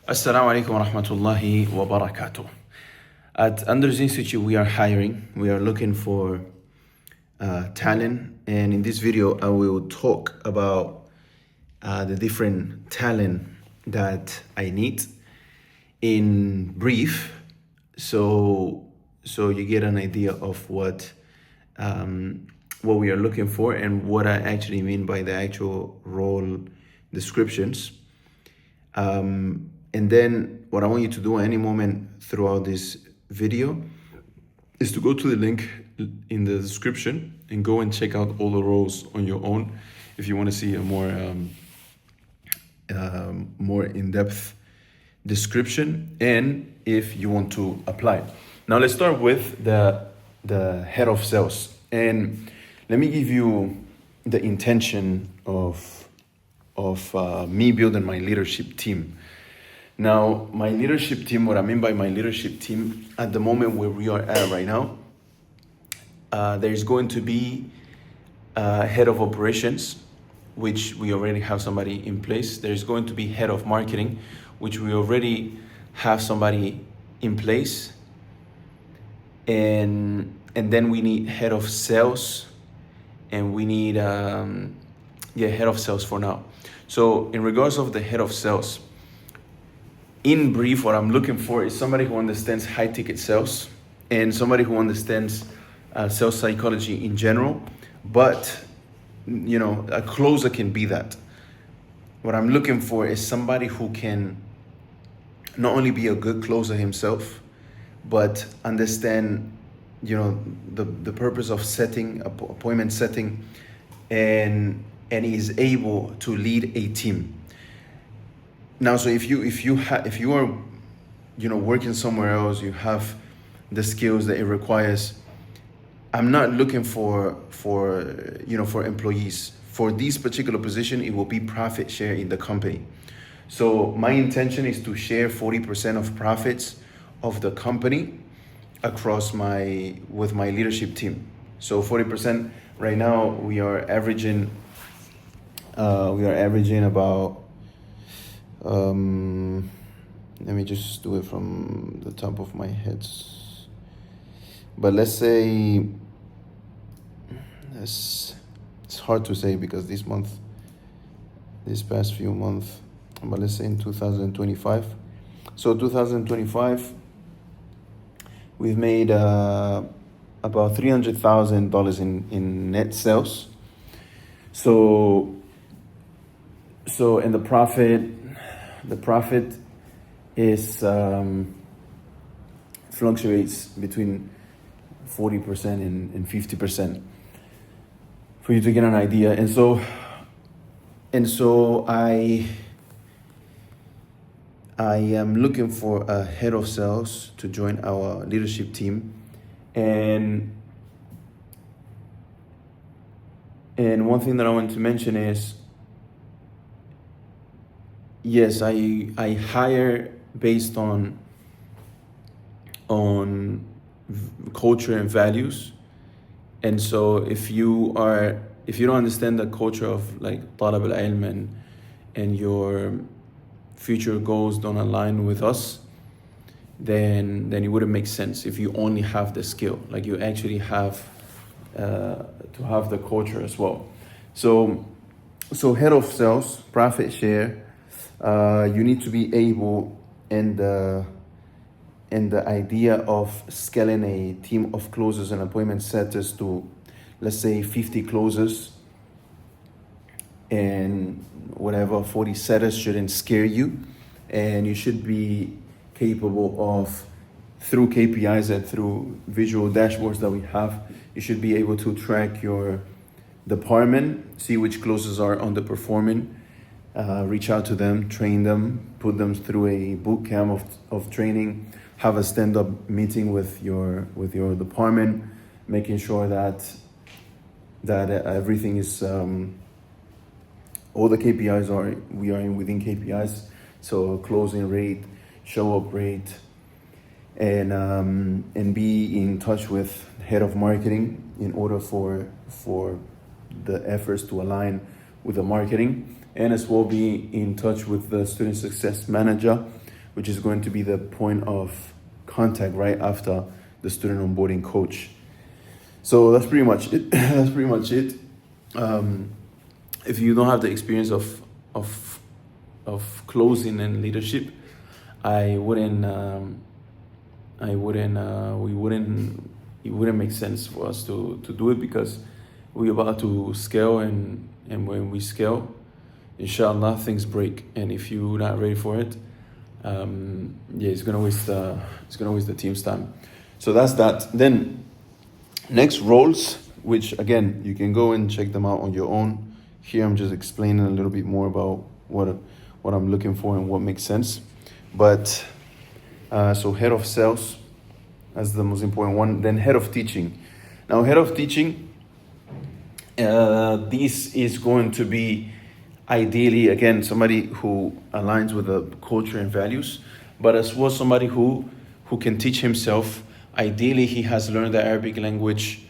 Assalamu alaikum wa rahmatullahi wa barakatuh. At Andalus Institute, we are hiring. We are looking for talent. And in this video, I will talk about the different talent that I need in brief. So you get an idea of what we are looking for and what I actually mean by the actual role descriptions. And then what I want you to do at any moment throughout this video is to go to the link in the description and go and check out all the roles on your own if you want to see a more in-depth description and if you want to apply. Now let's start with the head of sales, and let me give you the intention of me building my leadership team. Now, my leadership team, what I mean by my leadership team, at the moment where we are at right now, there's going to be a head of operations, which we already have somebody in place. There's going to be head of marketing, which we already have somebody in place. And then we need head of sales, and we need head of sales for now. So in regards of the head of sales, in brief, what I'm looking for is somebody who understands high ticket sales and somebody who understands sales psychology in general, but a closer can be that. What I'm looking for is somebody who can not only be a good closer himself, but understand the purpose of setting appointment setting, and is able to lead a team. Now, so if you are working somewhere else, you have the skills that it requires. I'm not looking for employees. For this particular position, it will be profit share in the company. So my intention is to share 40% of profits of the company across with my leadership team. So 40% right now we are averaging about let me just do it from the top of my head. But let's say it's hard to say because this past few months, but let's say in 2025. So 2025, we've made about $300,000 in net sales. So and the profit is fluctuates between 40% and 50%, for you to get an idea. And so I am looking for a head of sales to join our leadership team, and one thing that I want to mention is, yes, I hire based on culture and values. And so if you don't understand the culture of like talab al-ilm and your future goals don't align with us, then it wouldn't make sense if you only have the skill. Like, you actually have to have the culture as well. So head of sales, profit share, you need to be able, and the idea of scaling a team of closers and appointment setters to, let's say, 50 closers and 40 setters shouldn't scare you, and you should be capable of, through KPIs and through visual dashboards that we have, you should be able to track your department, see which closers are underperforming, reach out to them, train them, put them through a boot camp of training, have a stand-up meeting with your department, making sure that everything is all the KPIs we are within KPIs. So closing rate, show up rate, and be in touch with head of marketing in order for the efforts to align with the marketing, and as well be in touch with the student success manager which is going to be the point of contact right after the student onboarding coach. So that's pretty much it. That's pretty much it. If you don't have the experience of closing and leadership, it wouldn't make sense for us to do it, because we're about to scale, and when we scale, inshallah, things break. And if you're not ready for it, it's gonna waste the team's time. So that's that. Then next, roles, which again you can go and check them out on your own. Here I'm just explaining a little bit more about what I'm looking for and what makes sense. But so head of sales, that's the most important one. Then head of teaching. Now head of teaching, this is going to be ideally, again, somebody who aligns with the culture and values, but as well somebody who can teach himself. Ideally, he has learned the Arabic language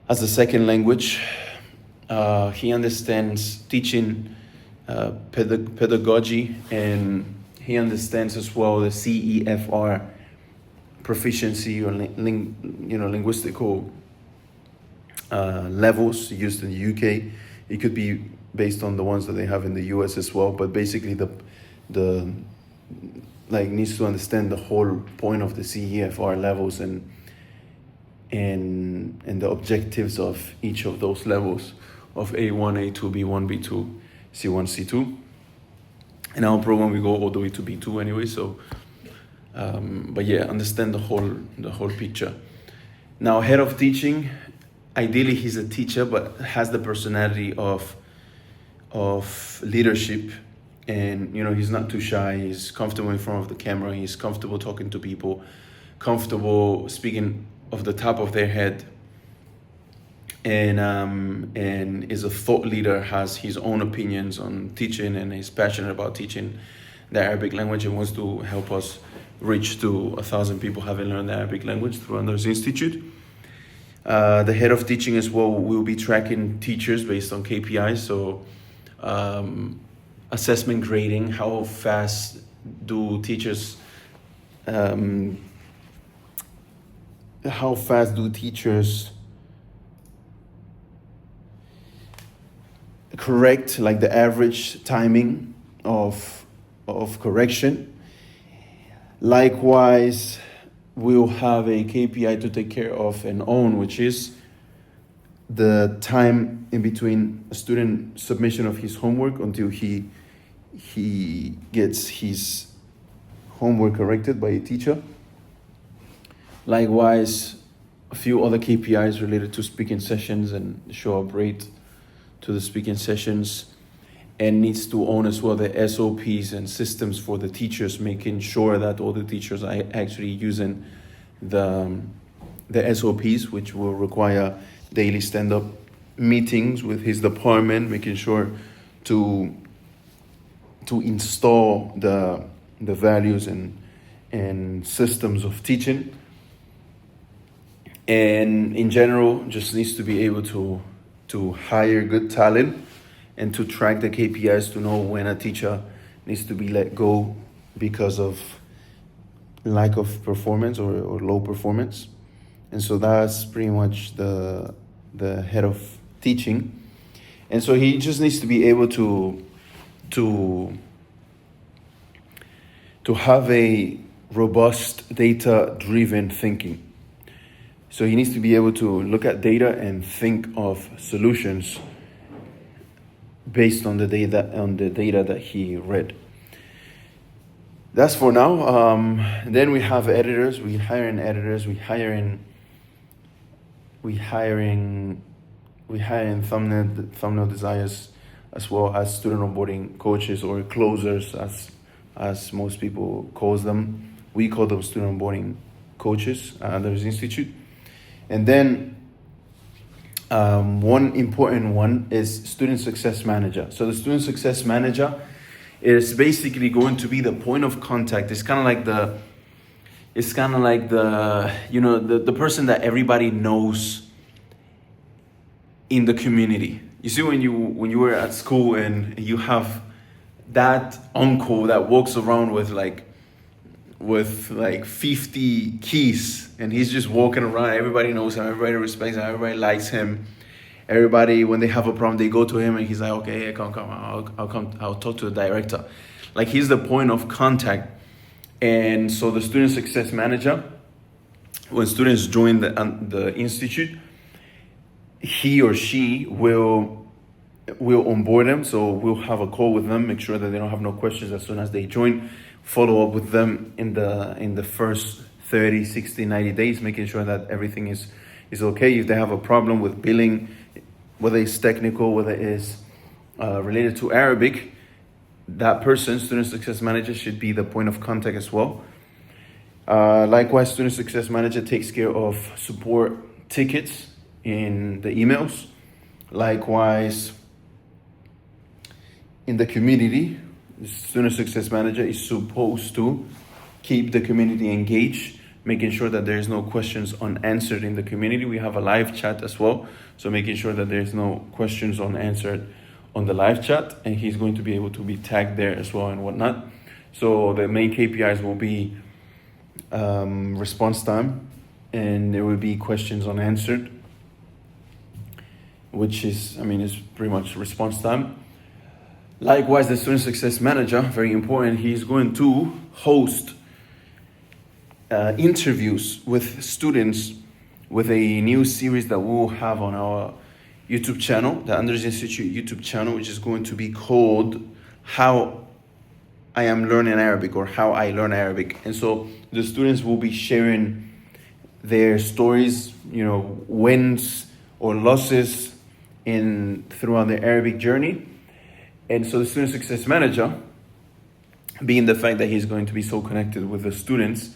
as a second language. He understands teaching, pedagogy, and he understands as well the CEFR proficiency or linguistical levels used in the UK. It could be based on the ones that they have in the US as well, but basically the needs to understand the whole point of the CEFR levels and the objectives of each of those levels of A1, A2, B1, B2, C1, C2. In our program, we go all the way to B2 anyway. So, but yeah, understand the whole picture. Now, head of teaching, ideally he's a teacher, but has the personality of leadership. And, he's not too shy. He's comfortable in front of the camera. He's comfortable talking to people, comfortable speaking off the top of their head. And is a thought leader, has his own opinions on teaching, and is passionate about teaching the Arabic language and wants to help us reach to 1,000 people having learned the Arabic language through Andalus Institute. The head of teaching as well will be tracking teachers based on KPIs. So assessment grading, how fast do teachers correct, like the average timing of correction. Likewise, we'll have a KPI to take care of and own, which is the time in between a student submission of his homework until he gets his homework corrected by a teacher. Likewise, a few other KPIs related to speaking sessions and show up rate to the speaking sessions, and needs to own as well the SOPs and systems for the teachers, making sure that all the teachers are actually using the SOPs, which will require daily stand-up meetings with his department, making sure to install the values and systems of teaching. And in general, just needs to be able to hire good talent and to track the KPIs to know when a teacher needs to be let go because of lack of performance or low performance. And so that's pretty much the head of teaching. And so he just needs to be able to have a robust data-driven thinking. So he needs to be able to look at data and think of solutions based on the data that he read. That's for now. Then we have editors. We hiring editors. We hiring thumbnail designers, as well as student onboarding coaches or closers, as most people calls them. We call them student onboarding coaches at Andalus Institute. And then one important one is student success manager. So the student success manager is basically going to be the point of contact. It's kind of like the person that everybody knows in the community. You see, when you were at school and you have that uncle that walks around with like 50 keys, and he's just walking around. Everybody knows him, everybody respects him, everybody likes him. Everybody, when they have a problem, they go to him, and he's like, okay, I'll talk to the director. Like, he's the point of contact. And so the student success manager, when students join the institute, he or she will onboard them. So we'll have a call with them, make sure that they don't have no questions as soon as they join, follow up with them in the first 30, 60, 90 days, making sure that everything is okay. If they have a problem with billing, whether it's technical, whether it's related to Arabic, that person, student success manager, should be the point of contact as well. Likewise, student success manager takes care of support tickets in the emails. Likewise, in the community, the student success manager is supposed to keep the community engaged, making sure that there's no questions unanswered in the community. We have a live chat as well, so making sure that there's no questions unanswered on the live chat, and he's going to be able to be tagged there as well and whatnot. So the main KPIs will be response time, and there will be questions unanswered, which is pretty much response time. Likewise, the student success manager, very important, he's going to host interviews with students with a new series that we'll have on our YouTube channel, the Andalus Institute YouTube channel, which is going to be called How I Am Learning Arabic, or How I Learn Arabic. And so the students will be sharing their stories, wins or losses throughout their Arabic journey. And so the student success manager, being the fact that he's going to be so connected with the students,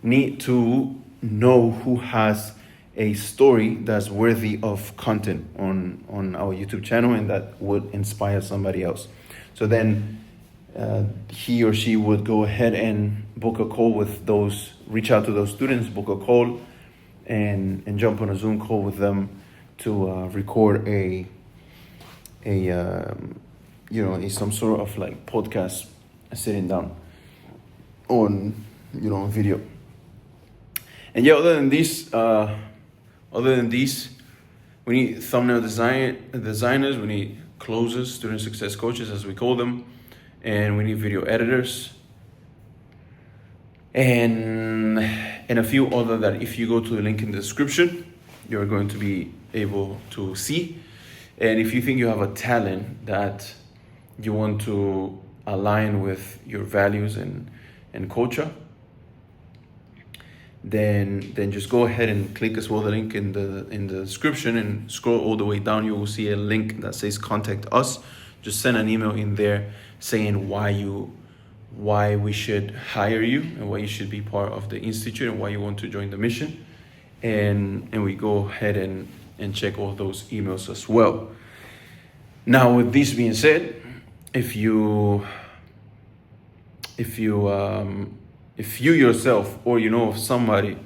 need to know who has a story that's worthy of content on our YouTube channel and that would inspire somebody else. So then he or she would go ahead and book a call with those, reach out to those students, book a call, and jump on a Zoom call with them to record some sort of like podcast, sitting down on video. And yeah, other than these, we need thumbnail designers, we need closers, student success coaches as we call them, and we need video editors, and a few other that if you go to the link in the description, you're going to be able to see. And if you think you have a talent that you want to align with your values and culture, then just go ahead and click as well the link in the description and scroll all the way down. You will see a link that says contact us. Just send an email in there saying why we should hire you and why you should be part of the institute and why you want to join the mission, and we go ahead and check all those emails as well. Now, with this being said, if you yourself, or of somebody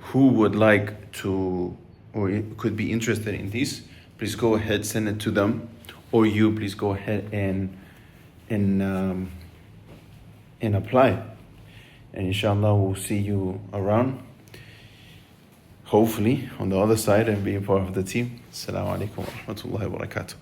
who would like to or could be interested in this, please go ahead, send it to them, or you please go ahead and apply. And inshallah, we'll see you around, hopefully on the other side, and be a part of the team. Assalamu alaikum wa rahmatullahi wa barakatuh.